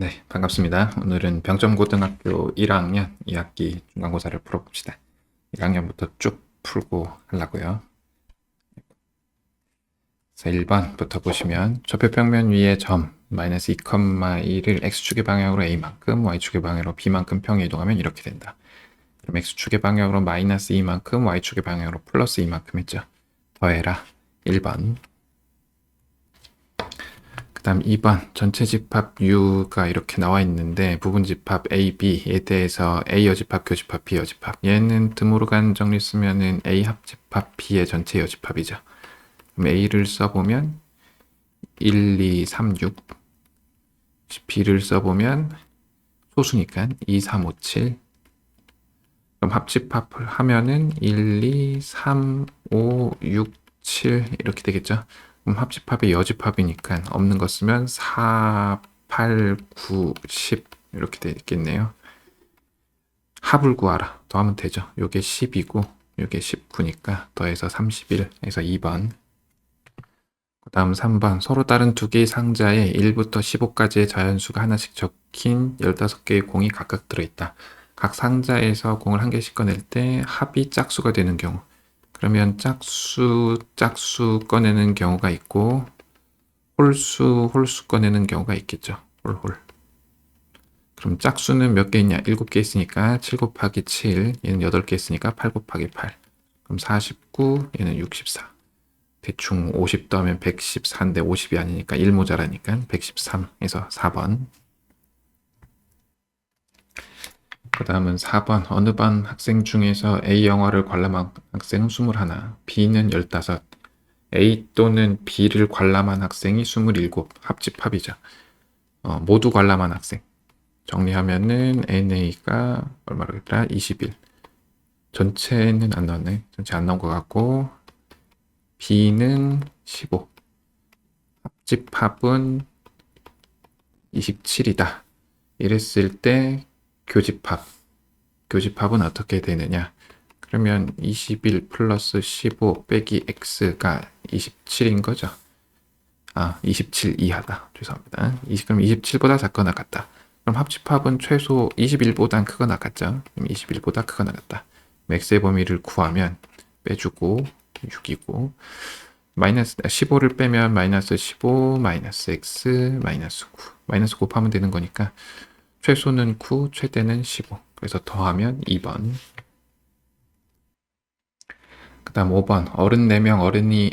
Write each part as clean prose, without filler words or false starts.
네, 반갑습니다. 오늘은 병점고등학교 1학년 2학기 중간고사를 풀어봅시다. 1학년부터 쭉 풀고 하려고요. 그래서 1번부터 보시면 좌표평면 위의 점 마이너스 2,1을 x축의 방향으로 a만큼, y축의 방향으로 b만큼 평에 이동하면 이렇게 된다. 그럼 x축의 방향으로 마이너스 2만큼, y축의 방향으로 플러스 2만큼 했죠. 더해라. 1번. 그 다음 2번 전체 집합 U가 이렇게 나와 있는데 부분 집합 A, B에 대해서 A 여집합, 교집합, B 여집합. 얘는 듬으로 간 정리 쓰면은 A 합집합, B의 전체 여집합이죠. 그럼 A를 써보면 1, 2, 3, 6. B를 써보면 소수니까 2, 3, 5, 7. 그럼 합집합을 하면은 1, 2, 3, 5, 6, 7 이렇게 되겠죠. 그럼 합집합이 여집합이니까 없는 거 쓰면 4, 8, 9, 10 이렇게 되겠네요. 합을 구하라. 더하면 되죠. 요게 10이고 요게 19니까 더해서 31 해서 2번. 그 다음 3번 서로 다른 두 개의 상자에 1부터 15까지의 자연수가 하나씩 적힌 15개의 공이 각각 들어있다. 각 상자에서 공을 한 개씩 꺼낼 때 합이 짝수가 되는 경우, 그러면 짝수 꺼내는 경우가 있고 홀수 꺼내는 경우가 있겠죠. 홀. 그럼 짝수는 몇 개 있냐? 7개 있으니까 7 곱하기 7, 얘는 8개 있으니까 8 곱하기 8. 그럼 49, 얘는 64. 대충 50 더하면 114인데 50이 아니니까 1 모자라니까 113에서 4번. 그 다음은 4번. 어느 반 학생 중에서 A 영어를 관람한 학생은 21, B는 15, A 또는 B를 관람한 학생이 27, 합집합이죠. 모두 관람한 학생. 정리하면은 NA가 얼마라겠더라? 21. 전체는 안 나왔네. 전체 안 나온 것 같고 B는 15. 합집합은 27이다. 이랬을 때 교집합은 어떻게 되느냐? 그러면 21 플러스 15 빼기 x가 27인 거죠. 27 이하다. 죄송합니다. 그럼 27보다 작거나 같다. 그럼 합집합은 최소 21보단 크거나 같죠. 그럼 21보다 크거나 같다. x의 범위를 구하면 빼주고 6이고 마이너스 15를 빼면 마이너스 15 마이너스 x 마이너스 9 마이너스 곱하면 되는 거니까 최소는 9 최대는 15 그래서 더하면 2번. 그 다음 5번 어른 4명 어린이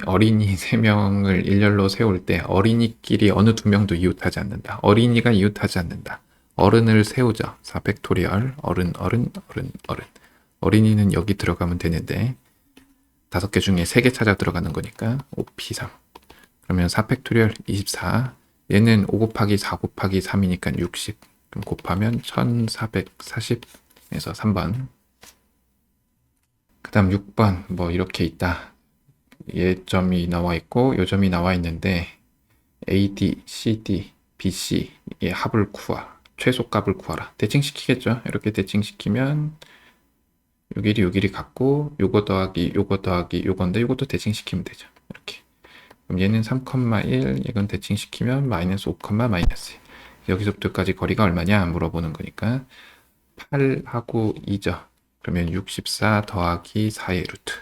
3명을 일렬로 세울 때 어린이끼리 어느 2명도 이웃하지 않는다. 어린이가 이웃하지 않는다. 어른을 세우죠. 4팩토리얼 어른 어린이는 여기 들어가면 되는데 5개 중에 3개 찾아 들어가는 거니까 5p3 그러면 4팩토리얼 24 얘는 5 곱하기 4 곱하기 3이니까 60 그럼 곱하면 1440에서 3번. 그 다음 6번 뭐 이렇게 있다. 얘점이 나와 있고 요점이 나와 있는데 AD, CD, BC의 합을 최소값을 구하라. 대칭시키겠죠. 이렇게 대칭시키면 요 길이 같고 요거 더하기 요건데 요것도 대칭시키면 되죠. 이렇게. 그럼 얘는 3,1 이건 대칭시키면 마이너스 5, 마이너스 여기서부터까지 거리가 얼마냐 물어보는 거니까 8하고 2죠. 그러면 64 더하기 4의 루트.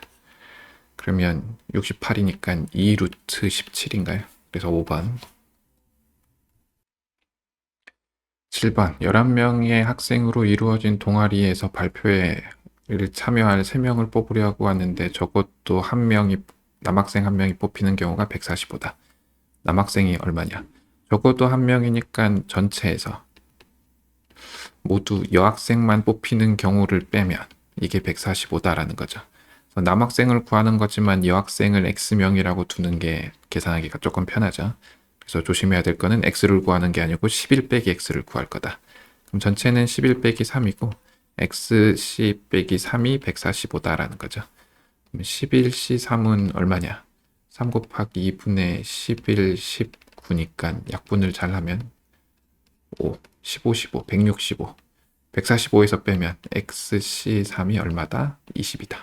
그러면 68이니까 2 루트 17인가요? 그래서 5번. 7번. 11명의 학생으로 이루어진 동아리에서 발표회를 참여할 3명을 뽑으려고 하는데 적어도 남학생 한 명이 뽑히는 경우가 145다. 남학생이 얼마냐? 적어도 한 명이니까 전체에서 모두 여학생만 뽑히는 경우를 빼면 이게 145다라는 거죠. 남학생을 구하는 거지만 여학생을 X명이라고 두는 게 계산하기가 조금 편하죠. 그래서 조심해야 될 거는 X를 구하는 게 아니고 11 빼기 X를 구할 거다. 그럼 전체는 11 빼기 3이고 XC 빼기 3이 145다라는 거죠. 그럼 11C3은 얼마냐? 3 곱하기 2분의 11, 19니까 약분을 잘 하면 5, 15, 165. 145에서 빼면 XC3이 얼마다? 20이다.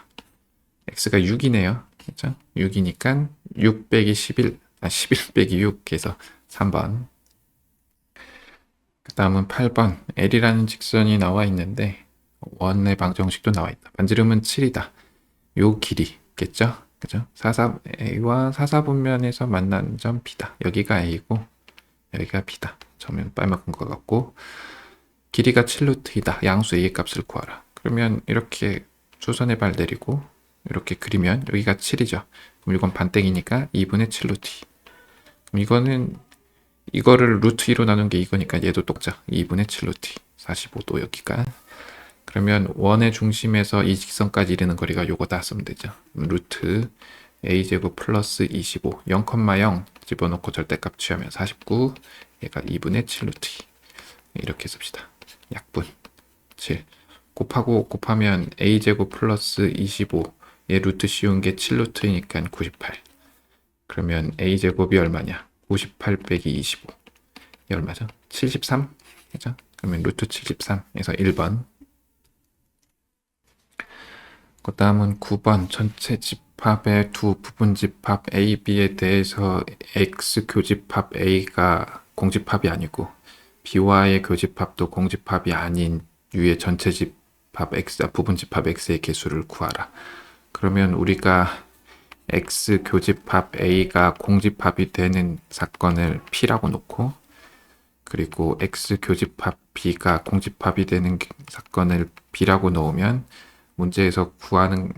X가 6이네요. 그렇죠? 6이니까 6 빼기 11, 11 빼기 6 해서 3번. 그 다음은 8번 L이라는 직선이 나와 있는데 원의 방정식도 나와 있다. 반지름은 7이다. 요 길이겠죠? 그죠? 44A와 44분면에서 만난 점 B다. 여기가 A고 여기가 B다. 점은 빨먹은 것 같고 길이가 7루트이다. 양수 A의 값을 구하라. 그러면 이렇게 수선의 발 내리고 이렇게 그리면 여기가 7이죠. 그럼 이건 반땡이니까 2분의 7루트 2. 그럼 이거는 이거를 루트 2로 나눈 게 이거니까 얘도 똑자. 2분의 7루트 2. 45도 여기가. 그러면 원의 중심에서 이 직선까지 이르는 거리가 요거다 쓰면 되죠. 루트 a제곱 플러스 25 0,0 집어넣고 절대값 취하면 49 얘가 2분의 7 루트 2 이렇게 씁시다. 약분 7 곱하면 a제곱 플러스 25 얘 루트 씌운 게 7 루트이니까 98 그러면 a제곱이 얼마냐 98 빼기 25 이 얼마죠? 73 그죠? 그러면 루트 73에서 1번 그 다음은 9번 전체 집합의 두 부분 집합 A, B에 대해서 X 교집합 A가 공집합이 아니고 B와의 교집합도 공집합이 아닌 U의 전체 집합 X, 부분 집합 X의 개수를 구하라. 그러면 우리가 X 교집합 A가 공집합이 되는 사건을 P라고 놓고 그리고 X 교집합 B가 공집합이 되는 사건을 B라고 놓으면 문제에서 구하는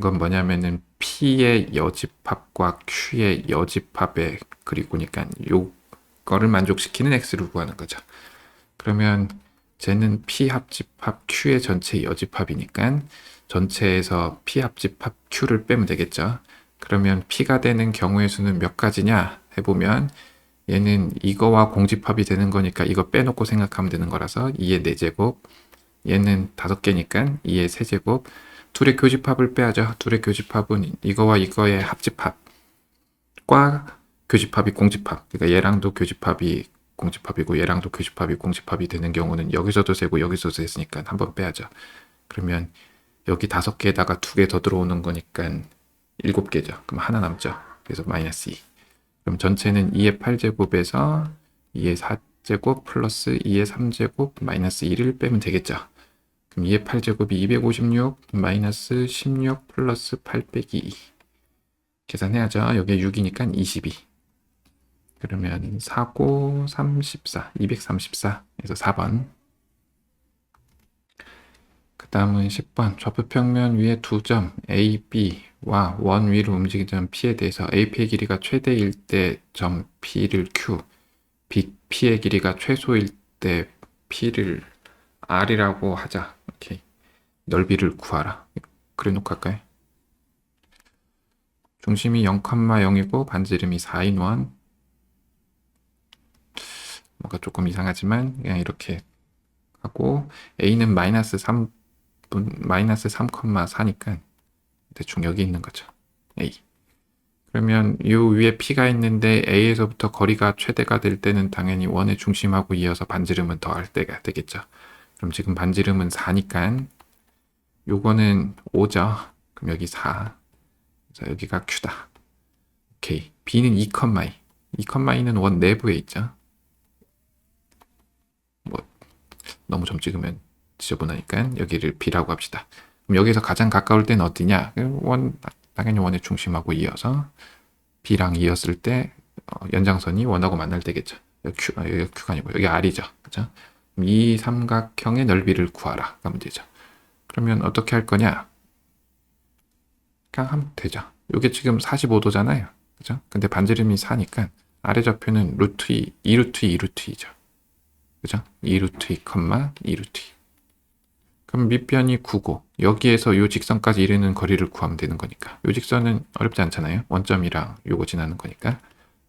건 뭐냐면은 P의 여집합과 Q의 여집합의 그리고니까 요거를 만족시키는 X를 구하는 거죠. 그러면 쟤는 P 합집합 Q의 전체 여집합이니까 전체에서 P 합집합 Q를 빼면 되겠죠. 그러면 P가 되는 경우의 수는 몇 가지냐 해보면 얘는 이거와 공집합이 되는 거니까 이거 빼놓고 생각하면 되는 거라서 2의 4제곱 얘는 5개니까 2의 세제곱 둘의 교집합을 빼야죠. 둘의 교집합은 이거와 이거의 합집합과 교집합이 공집합 그러니까 얘랑도 교집합이 공집합이고 얘랑도 교집합이 공집합이 되는 경우는 여기서도 세고 여기서도 셌으니까 한번 빼야죠. 그러면 여기 5개에다가 2개 더 들어오는 거니까 7개죠. 그럼 하나 남죠. 그래서 마이너스 2 그럼 전체는 2의 8제곱에서 2의 4제곱 플러스 2의 3제곱 마이너스 1을 빼면 되겠죠. 그럼 2의 8제곱이 256 마이너스 16 플러스 8 빼기 2 계산해야죠. 여기에 6이니까 22 그러면 4고 34 234에서 4번 그 다음은 10번 좌표평면 위에 두 점 A, B와 원 위를 움직이는 점 P에 대해서 AP의 길이가 최대일 때 점 P를 Q P의 길이가 최소일 때 P를 R이라고 하자. 오케이. 넓이를 구하라. 그래 놓고 할까요? 중심이 0,0이고 반지름이 4인 원. 뭔가 조금 이상하지만 그냥 이렇게 하고 A는 마이너스 3,4니까 대충 여기 있는 거죠. A. 그러면 이 위에 P가 있는데 A에서부터 거리가 최대가 될 때는 당연히 원의 중심하고 이어서 반지름은 더할 때가 되겠죠. 그럼 지금 반지름은 4니까 요거는 5죠. 그럼 여기 4. 그래서 여기가 Q다. 오케이. B는 2,2. 2,2는 원 내부에 있죠. 뭐 너무 점 찍으면 지저분하니까 여기를 B라고 합시다. 그럼 여기서 가장 가까울 때는 어디냐? 당연히 원의 중심하고 이어서 B랑 이었을 때 연장선이 원하고 만날 때겠죠. 여기 Q가 아니고 여기 R이죠. 그죠? 이 삼각형의 넓이를 구하라. 하면 되죠. 그러면 어떻게 할 거냐? 그냥 하면 되죠. 이게 지금 45도잖아요. 그죠? 근데 반지름이 4니까 아래 좌표는 루트 2, 2루트 2, 2루트 2죠. 그죠? 2루트 2, 2루트 2. 그럼 밑변이 9고 여기에서 이 직선까지 이르는 거리를 구하면 되는 거니까 이 직선은 어렵지 않잖아요. 원점이랑 요거 지나는 거니까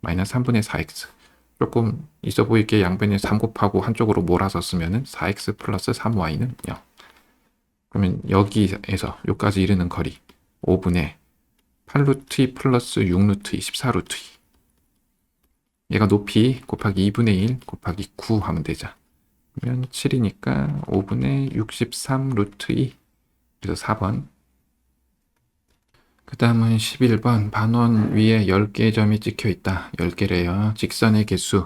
마이너스 3분의 4x 조금 있어 보이게 양변에 3 곱하고 한쪽으로 몰아서 쓰면은 4x 플러스 3y는 0. 그러면 여기에서 여기까지 이르는 거리 5분의 8루트 2 플러스 6루트 2 14루트 2 얘가 높이 곱하기 2분의 1 곱하기 9 하면 되죠. 그러면 7이니까 5분의 63 루트 2 그래서 4번 그 다음은 11번 반원 위에 10개의 점이 찍혀 있다. 10개래요. 직선의 개수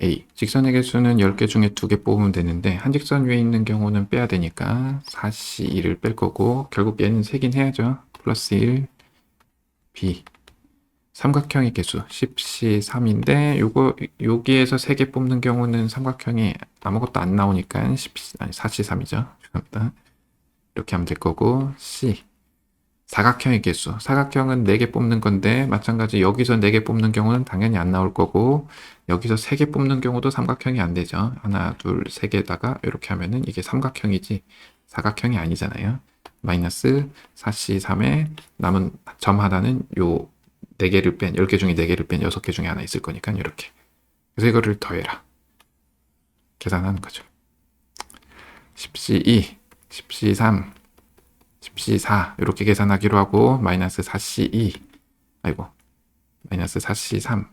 A. 직선의 개수는 10개 중에 2개 뽑으면 되는데 한 직선 위에 있는 경우는 빼야 되니까 4C1을 뺄 거고 결국 얘는 세긴 해야죠. 플러스 1 B. 삼각형의 개수 10C3인데 요거 여기에서 3개 뽑는 경우는 삼각형이 아무것도 안 나오니까 4C3이죠. 죄송합니다. 이렇게 하면 될 거고 C. 사각형의 개수. 사각형은 4개 뽑는 건데 마찬가지 여기서 4개 뽑는 경우는 당연히 안 나올 거고 여기서 3개 뽑는 경우도 삼각형이 안 되죠. 하나, 둘, 3개다가 이렇게 하면은 이게 삼각형이지 사각형이 아니잖아요. 마이너스 4C3에 남은 점 하나는 요 4개를 뺀 10개 중에 4개를 뺀 6개 중에 하나 있을 거니까 이렇게. 그래서 이거를 더해라. 계산하는 거죠. 10C2, 10C3, 10C4 이렇게 계산하기로 하고 마이너스 4C2 아이고 마이너스 4C3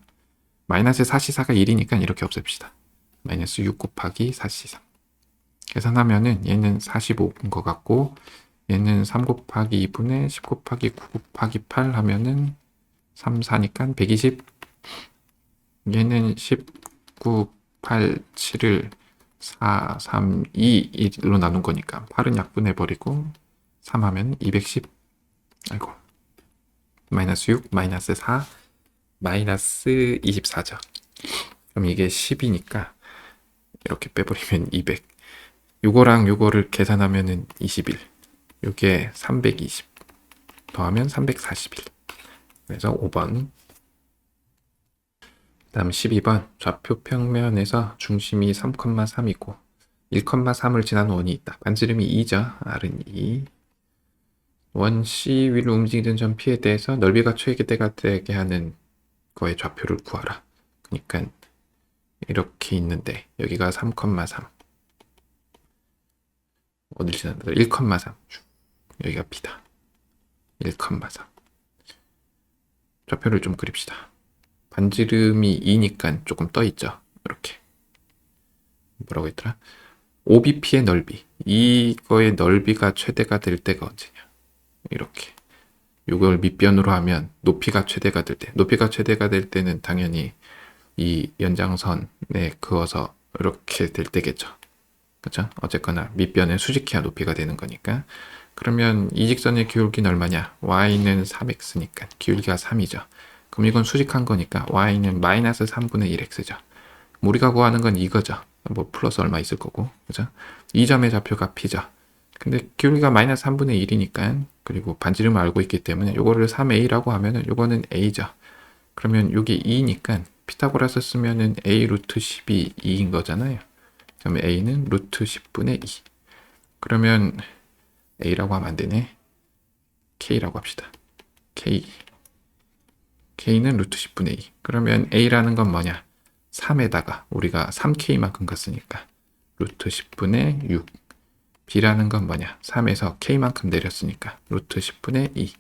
마이너스 4C4가 1이니까 이렇게 없앱시다. 마이너스 6 곱하기 4C3 계산하면은 얘는 45인 것 같고 얘는 3 곱하기 2분의 10 곱하기 9 곱하기 8 하면은 3, 4니까 120 얘는 19, 8, 7을 4, 3, 2, 1로 나눈 거니까 8은 약분해버리고 3 하면 210 아이고 마이너스 6, 마이너스 4, 마이너스 24죠. 그럼 이게 10이니까 이렇게 빼버리면 200 요거랑 요거를 계산하면은 21 요게 320 더하면 341 그래서 5번 다음 12번 좌표 평면에서 중심이 3,3이고 1,3을 지난 원이 있다. 반지름이 2죠. R은 2 원 C 위로 움직이는 점 P에 대해서 넓이가 최대가 되게 하는 거의 좌표를 구하라. 그러니까 이렇게 있는데 여기가 3,3 어딜 지난다? 1,3 여기가 P다. 1,3 좌표를 좀 그립시다. 반지름이 2니까 조금 떠 있죠. 이렇게 뭐라고 했더라? OBP의 넓이 이거의 넓이가 최대가 될 때가 언제냐? 이렇게 이걸 밑변으로 하면 높이가 최대가 될 때, 높이가 최대가 될 때는 당연히 이 연장선에 그어서 이렇게 될 때겠죠. 그렇죠? 어쨌거나 밑변에 수직해야 높이가 되는 거니까. 그러면 이 직선의 기울기는 얼마냐? y는 3x니까 기울기가 3이죠. 그럼 이건 수직한 거니까 y는 마이너스 3분의 1x죠. 우리가 구하는 건 이거죠. 뭐 플러스 얼마 있을 거고, 그죠? 이 점의 좌표가 p죠. 근데 기울기가 마이너스 3분의 1이니까 그리고 반지름을 알고 있기 때문에 요거를 3a라고 하면은 요거는 a죠. 그러면 요게 2니까 피타고라스 쓰면은 a 루트 10이 2인 거잖아요. 그럼 a는 루트 10분의 2. 그러면 a라고 하면 안 되네. k라고 합시다. k는 루트 10분의 2. 그러면 a라는 건 뭐냐? 3에다가 우리가 3k만큼 갔으니까 루트 10분의 6. b라는 건 뭐냐? 3에서 k만큼 내렸으니까 루트 10분의 2.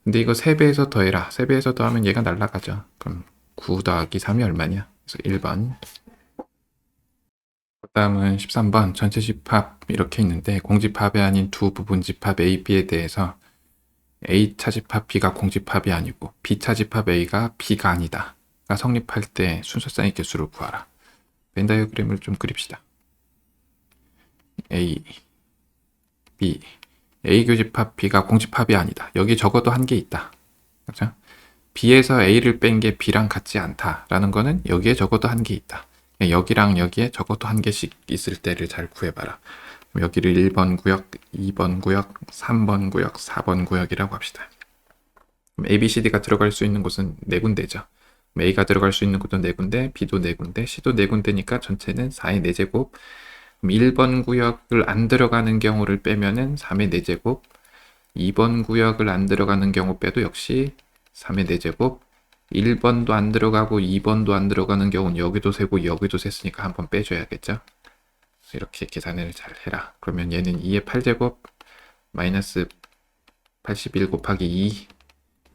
근데 이거 3배에서 더해라. 3배에서 더하면 얘가 날라가죠. 그럼 9 더하기 3이 얼마냐? 그래서 1번. 그 다음은 13번 전체 집합 이렇게 있는데 공집합이 아닌 두 부분 집합 A, B에 대해서 A차 집합 B가 공집합이 아니고 B차 집합 A가 B가 아니다. 가 성립할 때 순서쌍의 개수를 구하라. 벤 다이어그램을 좀 그립시다. A, B, A 교집합 B가 공집합이 아니다. 여기 적어도 한 개 있다. 그렇죠? B에서 A를 뺀 게 B랑 같지 않다라는 거는 여기에 적어도 한 개 있다. 여기랑 여기에 적어도 한 개씩 있을 때를 잘 구해봐라. 여기를 1번 구역, 2번 구역, 3번 구역, 4번 구역이라고 합시다. A, B, C, D가 들어갈 수 있는 곳은 4군데죠. A가 들어갈 수 있는 곳도 4군데, B도 4군데, C도 4군데니까 전체는 4의 4제곱. 1번 구역을 안 들어가는 경우를 빼면은 3의 4제곱. 2번 구역을 안 들어가는 경우 빼도 역시 3의 4제곱. 1번도 안 들어가고 2번도 안 들어가는 경우는 여기도 세고 여기도 셌으니까 한번 빼줘야겠죠. 이렇게 계산을 잘 해라. 그러면 얘는 2의 8제곱 마이너스 81 곱하기 2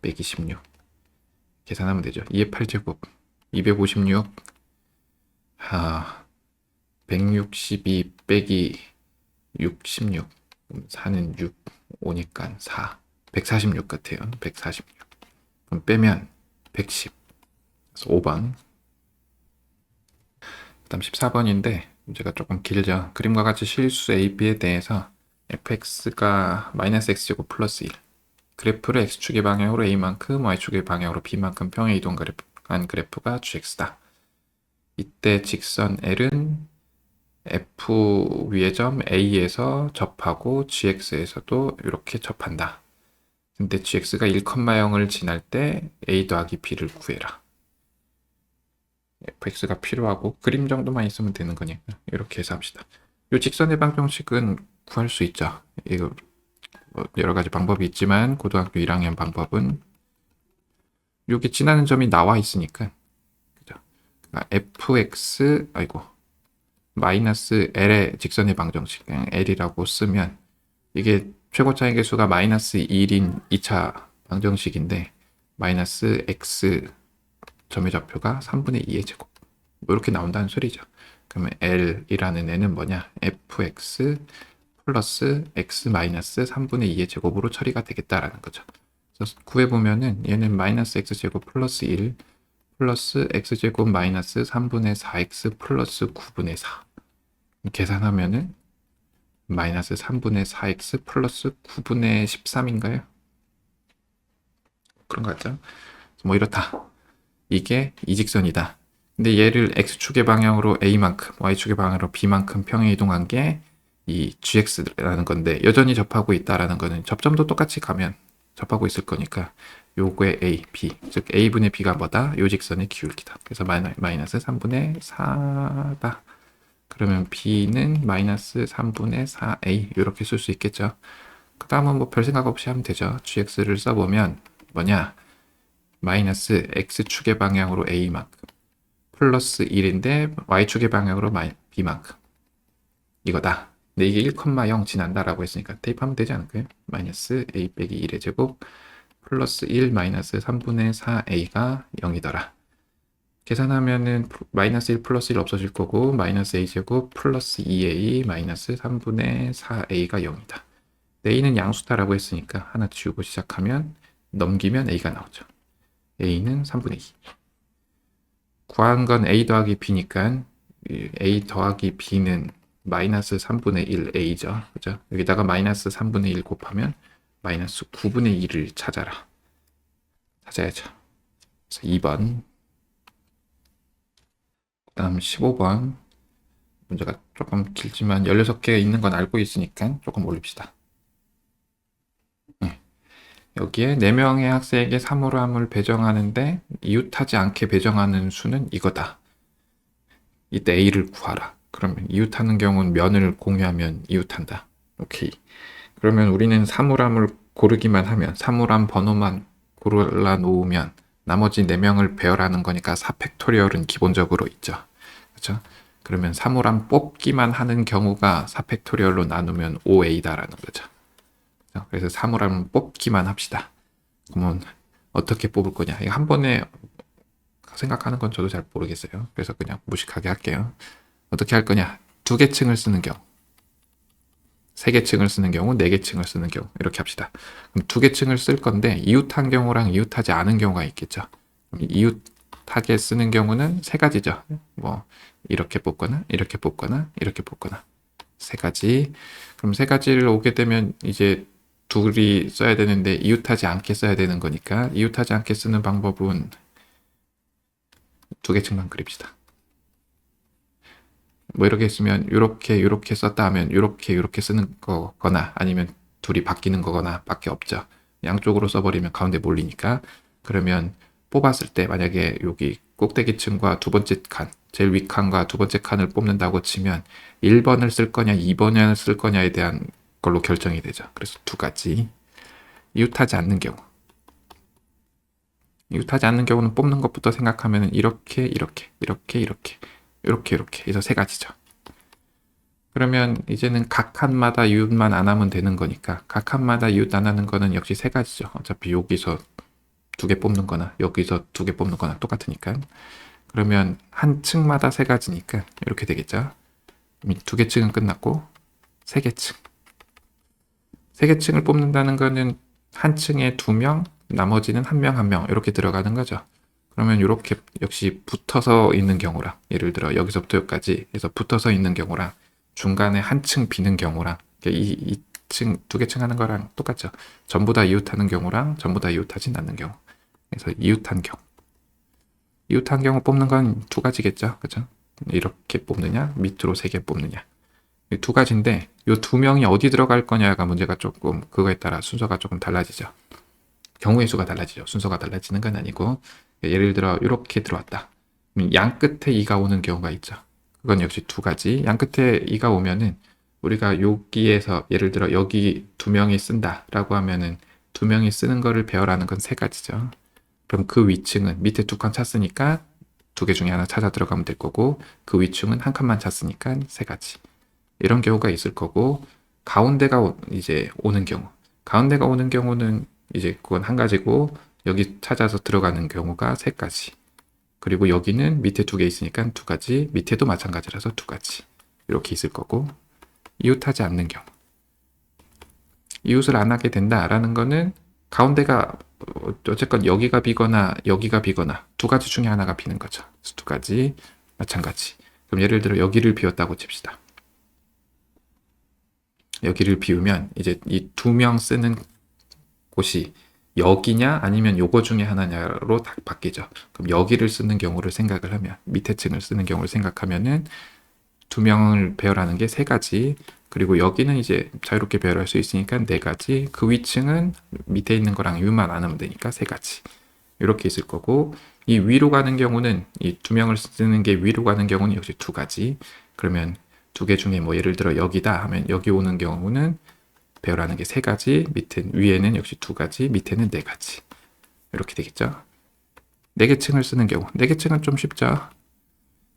126 계산하면 되죠. 2의 8제곱 256 162 빼기 66 4는 6 5니까 4 146 같아요. 146 그럼 빼면 110 그래서 5번 다음 14번인데 문제가 조금 길죠. 그림과 같이 실수 AB에 대해서 fx가 마이너스 x제곱 플러스 1 그래프를 x축의 방향으로 a만큼 y축의 방향으로 b만큼 평행 이동한 그래프가 gx다. 이때 직선 L은 F 위의 점 A에서 접하고 GX에서도 이렇게 접한다. 근데 GX가 1,0을 지날 때 A 더하기 B를 구해라. fx가 필요하고 그림 정도만 있으면 되는 거니까 이렇게 해서 합시다. 이 직선의 방정식은 구할 수 있죠. 이거 뭐 여러 가지 방법이 있지만 고등학교 1학년 방법은 여기 지나는 점이 나와 있으니까 그죠? fx 마이너스 L의 직선의 방정식 그냥 L이라고 쓰면 이게 최고차의 개수가 마이너스 1인 2차 방정식인데 마이너스 x 점의 좌표가 3분의 2의 제곱 뭐 이렇게 나온다는 소리죠. 그러면 L이라는 애는 뭐냐? fx 플러스 x 마이너스 3분의 2의 제곱으로 처리가 되겠다라는 거죠. 그래서 구해보면은 얘는 마이너스 x제곱 플러스 1 플러스 x제곱 마이너스 3분의 4x 플러스 9분의 4 계산하면은 마이너스 3분의 4x 플러스 9분의 13인가요? 그런 거 같죠? 뭐 이렇다. 이게 이직선이다. 근데 얘를 x축의 방향으로 a만큼, y축의 방향으로 b만큼 평행 이동한 게 이 gx라는 건데 여전히 접하고 있다라는 거는 접점도 똑같이 가면 접하고 있을 거니까 요거의 a, b, 즉 a분의 b가 뭐다? 요 직선의 기울기다. 그래서 마이너스 3분의 4다. 그러면 b는 마이너스 3분의 4a 이렇게 쓸 수 있겠죠. 그 다음은 뭐 별 생각 없이 하면 되죠. gx를 써보면 뭐냐? 마이너스 x축의 방향으로 a만큼 플러스 1인데 y축의 방향으로 b만큼 이거다. 근데 이게 1,0 지난다라고 했으니까 대입하면 되지 않을까요? 마이너스 a 빼기 1의 제곱 플러스 1 마이너스 3분의 4a가 0이더라. 계산하면은 마이너스 1 플러스 1 없어질 거고 마이너스 a제곱 플러스 2a 마이너스 3분의 4a가 0이다. a는 양수다라고 했으니까 하나 지우고 시작하면 넘기면 a가 나오죠. a는 3분의 2. 구한 건 a 더하기 b니까 a 더하기 b는 마이너스 3분의 1 a죠. 그죠? 여기다가 마이너스 3분의 1 곱하면 마이너스 9분의 1을 찾아야죠. 그래서 2번. 다음 15번. 문제가 조금 길지만 16개 있는 건 알고 있으니까 조금 올립시다. 여기에 4명의 학생에게 사물함을 배정하는데 이웃하지 않게 배정하는 수는 이거다. 이때 A를 구하라. 그러면 이웃하는 경우는 면을 공유하면 이웃한다. 오케이. 그러면 우리는 사물함을 고르기만 하면 사물함 번호만 골라 놓으면 나머지 4명을 배열하는 거니까 4팩토리얼은 기본적으로 있죠. 그렇죠? 그러면 사물함 뽑기만 하는 경우가 4팩토리얼로 나누면 5A다라는 거죠. 그래서 사물함을 뽑기만 합시다. 그러면 어떻게 뽑을 거냐? 이거 한 번에 생각하는 건 저도 잘 모르겠어요. 그래서 그냥 무식하게 할게요. 어떻게 할 거냐? 2개 층을 쓰는 경우, 3개 층을 쓰는 경우, 4개 층을 쓰는 경우 이렇게 합시다. 그럼 2개 층을 쓸 건데 이웃한 경우랑 이웃하지 않은 경우가 있겠죠. 그럼 이웃하게 쓰는 경우는 3가지죠. 뭐 이렇게 뽑거나 이렇게 뽑거나 이렇게 뽑거나 3가지. 그럼 3가지를 오게 되면 이제 둘이 써야 되는데 이웃하지 않게 써야 되는 거니까 이웃하지 않게 쓰는 방법은 2개 층만 그립시다. 뭐 이렇게 했으면 이렇게 썼다 하면 이렇게 쓰는 거거나 아니면 둘이 바뀌는 거거나 밖에 없죠. 양쪽으로 써버리면 가운데 몰리니까. 그러면 뽑았을 때 만약에 여기 꼭대기 층과 두 번째 칸, 제일 위 칸과 두 번째 칸을 뽑는다고 치면 1번을 쓸 거냐 2번을 쓸 거냐에 대한 걸로 결정이 되죠. 그래서 2가지. 이웃하지 않는 경우. 이웃하지 않는 경우는 뽑는 것부터 생각하면 이렇게 해서 3가지죠. 그러면 이제는 각 칸마다 이웃만 안 하면 되는 거니까 각 칸마다 이웃 안 하는 거는 역시 3가지죠. 어차피 여기서 2개 뽑는 거나 여기서 2개 뽑는 거나 똑같으니까. 그러면 한 층마다 3가지니까 이렇게 되겠죠. 2개 층은 끝났고 3개 층. 3개 층을 뽑는다는 거는 한 층에 2명, 나머지는 1명 이렇게 들어가는 거죠. 그러면 이렇게 역시 붙어서 있는 경우랑, 예를 들어 여기서부터 여기까지 해서 붙어서 있는 경우랑 중간에 한 층 비는 경우랑, 이 층, 두 개 층 하는 거랑 똑같죠. 전부 다 이웃하는 경우랑 전부 다 이웃하진 않는 경우. 그래서 이웃한 경우. 이웃한 경우 뽑는 건 두 가지겠죠. 그죠? 이렇게 뽑느냐, 밑으로 세 개 뽑느냐. 이 두 가지인데, 이 두 명이 어디 들어갈 거냐가 문제가 조금, 그거에 따라 순서가 조금 달라지죠. 경우의 수가 달라지죠. 순서가 달라지는 건 아니고, 예를 들어, 이렇게 들어왔다. 그럼 양 끝에 2가 오는 경우가 있죠. 그건 역시 두 가지. 양 끝에 2가 오면은, 우리가 여기에서, 예를 들어, 여기 두 명이 쓴다라고 하면은, 두 명이 쓰는 거를 배열하는 건 세 가지죠. 그럼 그 위층은 밑에 두 칸 찼으니까 두 개 중에 하나 찾아 들어가면 될 거고, 그 위층은 한 칸만 찼으니까 세 가지. 이런 경우가 있을 거고, 가운데가 이제 오는 경우. 가운데가 오는 경우는 이제 그건 한 가지고, 여기 찾아서 들어가는 경우가 세 가지. 그리고 여기는 밑에 두 개 있으니까 두 가지, 밑에도 마찬가지라서 두 가지. 이렇게 있을 거고, 이웃하지 않는 경우. 이웃을 안 하게 된다라는 거는 가운데가 어쨌건 여기가 비거나 여기가 비거나 두 가지 중에 하나가 비는 거죠. 두 가지 마찬가지. 그럼 예를 들어 여기를 비웠다고 칩시다. 여기를 비우면 이제 이 두 명 쓰는 곳이 여기냐 아니면 요거 중에 하나냐로 다 바뀌죠. 그럼 여기를 쓰는 경우를 생각을 하면, 밑에 층을 쓰는 경우를 생각하면은 두 명을 배열하는 게 세 가지, 그리고 여기는 이제 자유롭게 배열할 수 있으니까 네 가지, 그 위층은 밑에 있는 거랑 유만 안 하면 되니까 세 가지. 이렇게 있을 거고, 이 위로 가는 경우는, 이 두 명을 쓰는 게 위로 가는 경우는 역시 두 가지. 그러면 두 개 중에 뭐 예를 들어 여기다 하면 여기 오는 경우는 배열하는 게 세 가지, 밑에 위에는 역시 두 가지, 밑에는 네 가지. 이렇게 되겠죠. 네 개 층을 쓰는 경우, 네 개 층은 좀 쉽죠.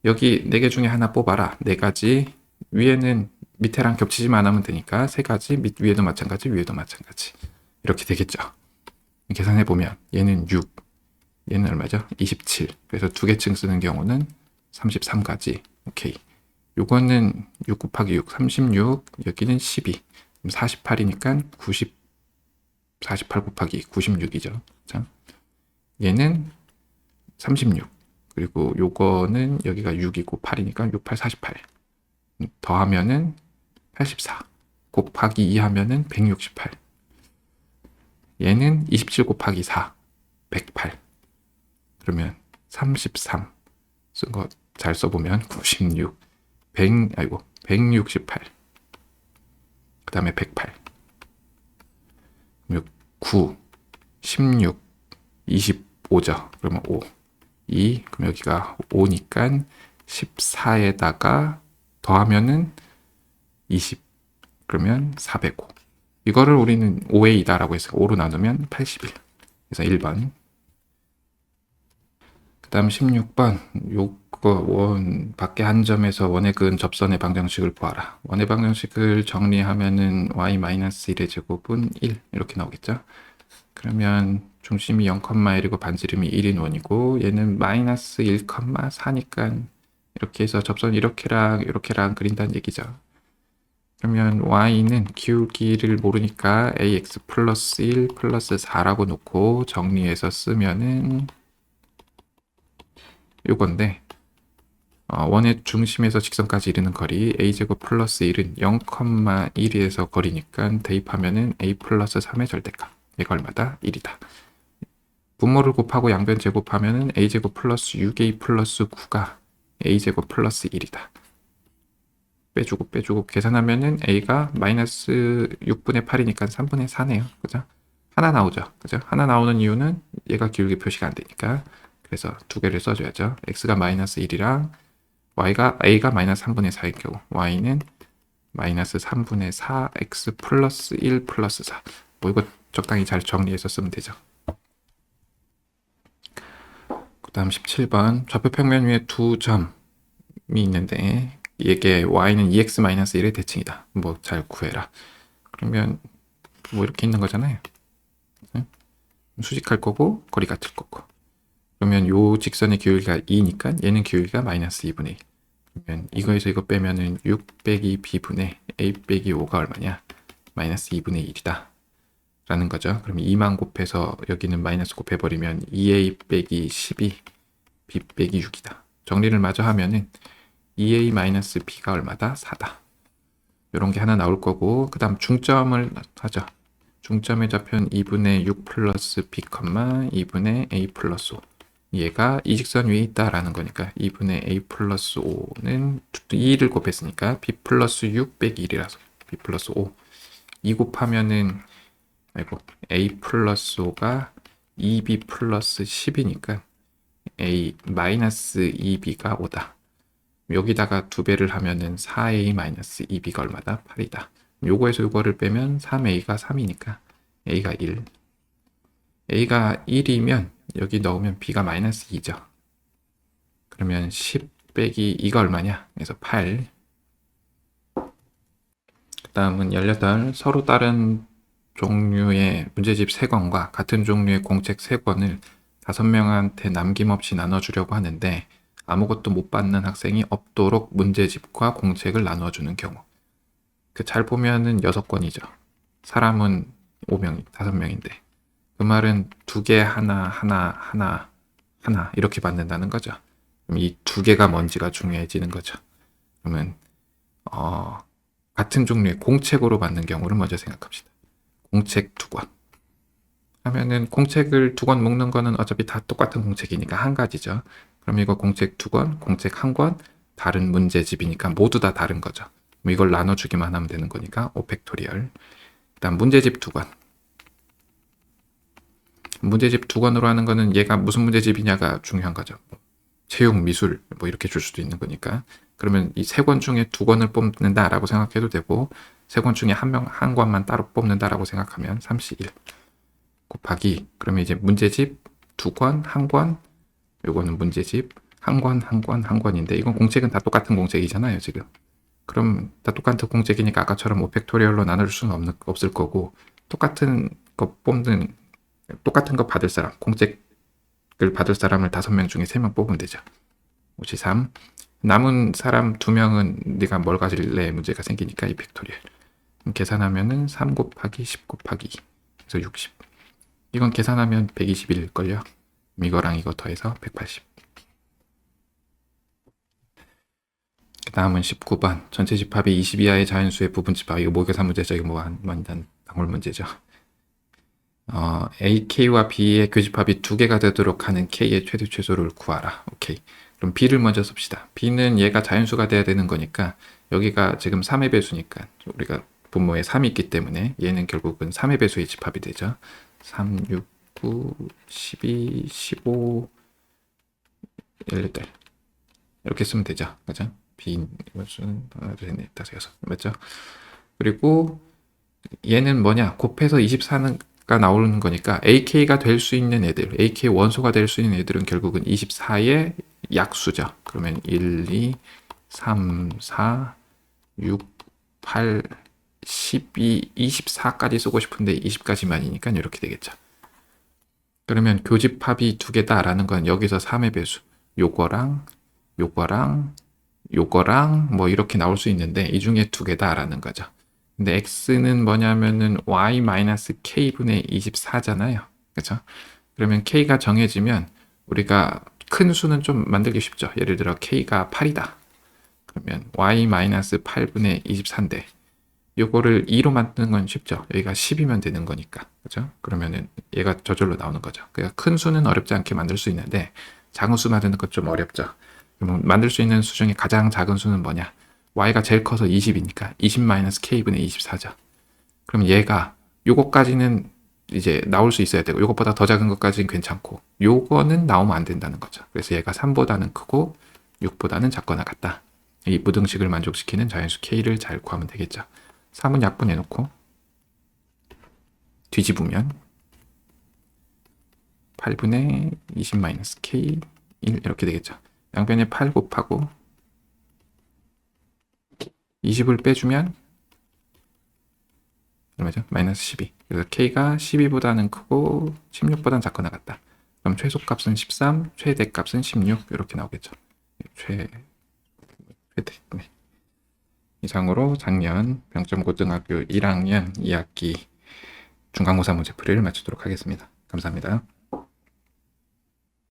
여기 네 개 중에 하나 뽑아라. 네 가지. 위에는 밑에랑 겹치지만 하면 되니까 세 가지, 위에도 마찬가지, 위에도 마찬가지. 이렇게 되겠죠. 계산해 보면 얘는 6, 얘는 얼마죠? 27. 그래서 두 개 층 쓰는 경우는 33가지. 오케이. 요거는 6 곱하기 6, 36. 여기는 12. 48이니까 90, 48 곱하기 96이죠. 자, 얘는 36. 그리고 요거는 여기가 6이고 8이니까 6, 8, 48. 더하면은 84. 곱하기 2 하면은 168. 얘는 27 곱하기 4. 108. 그러면 33. 쓴 거 잘 써보면 96. 168. 그 다음에 108. 9, 16, 25죠. 그러면 5. 2, 그럼 여기가 5니까 14에다가 더하면은 20. 그러면 405. 이거를 우리는 5의 2다라고 해서 5로 나누면 81. 그래서 1번. 그 다음 16번. 요거 원 밖에 한 점에서 원의 근 접선의 방정식을 구하라. 원의 방정식을 정리하면은 y-1의 제곱은 1 이렇게 나오겠죠. 그러면 중심이 0,1이고 반지름이 1인 원이고, 얘는 마이너스 1,4니까 이렇게 해서 접선 이렇게랑 이렇게랑 그린다는 얘기죠. 그러면 y는 기울기를 모르니까 ax 플러스 1 플러스 4라고 놓고 정리해서 쓰면은 요건데, 원의 중심에서 직선까지 이르는 거리 a제곱 플러스 1은 0,1에서 거리니까 대입하면은 a 플러스 3의 절대값. 얘가 얼마다? 1이다. 분모를 곱하고 양변 제곱하면은 a제곱 플러스 6a 플러스 9가 a제곱 플러스 1이다. 빼주고 계산하면은 a가 마이너스 6분의 8이니까 3분의 4네요. 그죠? 하나 나오죠. 그죠? 하나 나오는 이유는 얘가 기울기 표시가 안 되니까. 그래서 두 개를 써줘야죠. x가 마이너스 1이랑 a가 마이너스 3분의 4인 경우 y는 마이너스 3분의 4 x 플러스 1 플러스 4. 뭐 이거 적당히 잘 정리해서 쓰면 되죠. 그 다음 17번. 좌표 평면 위에 두 점이 있는데 이게 y는 2x-1의 대칭이다. 뭐 잘 구해라. 그러면 뭐 이렇게 있는 거잖아요. 수직할 거고 거리 같을 거고. 그러면 요 직선의 기울기가 2니까 얘는 기울기가 마이너스 2분의 1. 그러면 이거에서 이거 빼면은 6 빼기 b분의 a 빼기 5가 얼마냐? 마이너스 2분의 1이다. 라는 거죠. 그럼 2만 곱해서 여기는 마이너스 곱해버리면 2a 빼기 12 b 빼기 6이다. 정리를 마저 하면은 2a 마이너스 b가 얼마다? 4다. 이런 게 하나 나올 거고, 그 다음 중점을 하죠. 중점의 좌표는 2분의 6 플러스 b, 2분의 a 플러스 5. 얘가 이 직선 위에 있다라는 거니까 2분의 a 플러스 5는 2를 곱했으니까 b 플러스 6 빼기 1이라서 b 플러스 5. 2 곱하면은 a 플러스 5가 2b 플러스 10이니까 a 마이너스 2b가 5다. 여기다가 2배를 하면은 4a 마이너스 2b가 얼마다? 8이다. 요거에서 요거를 빼면 3a가 3이니까 a가 1. a가 1이면 여기 넣으면 b가 마이너스 2죠. 그러면 10 빼기 2가 얼마냐? 그래서 8. 그 다음은 18. 서로 다른 종류의 문제집 3권과 같은 종류의 공책 3권을 5명한테 남김없이 나눠주려고 하는데 아무것도 못 받는 학생이 없도록 문제집과 공책을 나눠주는 경우. 잘 보면은 6권이죠. 사람은 5명, 5명인데. 그 말은 2개 하나 이렇게 받는다는 거죠. 그럼 이 2개가 뭔지가 중요해지는 거죠. 그러면 같은 종류의 공책으로 받는 경우를 먼저 생각합시다. 공책 2권 하면은 공책을 2권 묶는 거는 어차피 다 똑같은 공책이니까 한 가지죠. 그럼 이거 공책 2권, 공책 1권, 다른 문제집이니까 모두 다 다른 거죠. 이걸 나눠주기만 하면 되는 거니까 5팩토리얼. 일단 문제집 2권. 문제집 2권으로 하는 거는 얘가 무슨 문제집이냐가 중요한 거죠. 체육, 미술 뭐 이렇게 줄 수도 있는 거니까. 그러면 이 3권 중에 2권을 뽑는다라고 생각해도 되고 3권 중에 한 권만 따로 뽑는다라고 생각하면 31 곱하기 그러면 이제 문제집 2권, 1권 요거는 문제집 1권인데 이건 공책은 다 똑같은 공책이잖아요 지금. 그럼 다 똑같은 공책이니까 아까처럼 5팩토리얼로 나눌 수는 없을 거고 똑같은 거 받을 사람 공책을 받을 사람을 5명 중에 3명 뽑으면 되죠. 53 남은 사람 2명은 네가 뭘 가질래 문제가 생기니까 2팩토리얼 계산하면은 3 곱하기 10 곱하기 2 그래서 60 이건 계산하면 121일걸요. 이거랑 이거 더해서 180. 그 다음은 19번. 전체 집합이 20 이하의 자연수의 부분 집합. 이거 모의고사 문제죠. 이거 완전 방울 문제죠. A, K와 B의 교집합이 2개가 되도록 하는 K의 최대 최소를 구하라. 오케이. 그럼 B를 먼저 씁시다. B는 얘가 자연수가 돼야 되는 거니까 여기가 지금 3의 배수니까 우리가 분모에 3이 있기 때문에 얘는 결국은 3의 배수의 집합이 되죠. 3, 6, 9, 12, 15, 18 이렇게 쓰면 되죠. 그죠? B 수는 하나, 둘, 셋, 넷, 다섯, 여섯 맞죠? 그리고 얘는 뭐냐? 곱해서 24가 나오는 거니까 AK가 될 수 있는 애들, AK 원소가 될 수 있는 애들은 결국은 24의 약수죠. 그러면 1, 2, 3, 4, 6, 8, 12, 24까지 쓰고 싶은데 20까지만이니까 이렇게 되겠죠. 그러면 교집합이 2개다라는 건 여기서 3의 배수 요거랑 뭐 이렇게 나올 수 있는데 이 중에 2개다라는 거죠. 근데 x는 뭐냐면은 y-k분의 24잖아요. 그렇죠? 그러면 k가 정해지면 우리가 큰 수는 좀 만들기 쉽죠. 예를 들어 k가 8이다. 그러면 y-8분의 24인데 요거를 2로 만드는 건 쉽죠. 여기가 10이면 되는 거니까. 그죠? 그러면은 얘가 저절로 나오는 거죠. 그러니까 큰 수는 어렵지 않게 만들 수 있는데 작은 수 만드는 건 좀 어렵죠. 그럼 만들 수 있는 수 중에 가장 작은 수는 뭐냐? y가 제일 커서 20이니까 20-k분의 24죠. 그럼 얘가 요거까지는 이제 나올 수 있어야 되고 요것보다 더 작은 것까지는 괜찮고 요거는 나오면 안 된다는 거죠. 그래서 얘가 3보다는 크고 6보다는 작거나 같다. 이 무등식을 만족시키는 자연수 k를 잘 구하면 되겠죠. 3은 약분해놓고 뒤집으면 8분의 20-k 1 이렇게 되겠죠. 양변에 8 곱하고 20을 빼주면 얼마죠? 마이너스 12. 그래서 k가 12보다는 크고 16보다는 작거나 같다. 그럼 최소값은 13, 최대값은 16 이렇게 나오겠죠. 최대. 네. 이상으로 작년 병점고등학교 1학년 2학기 중간고사 문제풀이를 마치도록 하겠습니다. 감사합니다.